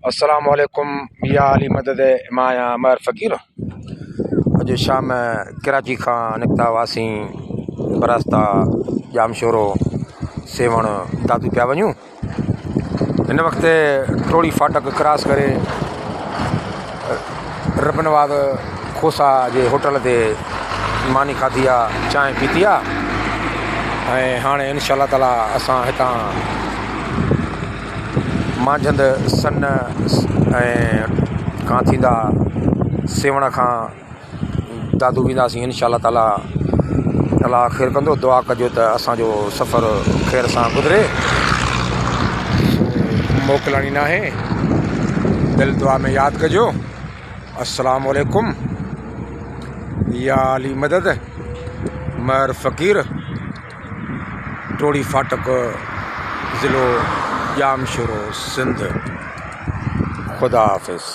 अस्सलामुअलैकुम या अली मदद माया मर फ़कीर। अॼु शाम कराची खां निकिता हुआसीं बरास्ता जामशोरो सेवण दादू पिया वञूं। हिन वक़्तु टोड़ी फाटक क्रॉस करे रबनवाद खोसा जे होटल ते मानी खाधी आहे, चांहि पीती आहे ऐं हाणे इंशाअल्लाह ताला असां हितां मांझंद सन ऐं खां थींदा सेवण खां दादू वेंदासीं इंशाअल्लाह ताला। अल्लाह ख़ैरु कंदो, दुआ कजो त असांजो सफ़र ख़ैर सां गुज़रे। मोकिलणी न आहे, दिलि दुआ में यादि कजो। अस्सलामु अलैकुम या अली मदद मर फ़कीर, टोड़ी फाटक, ज़िलो जामशोरो, सिंध। खुदा हाफ़िज़।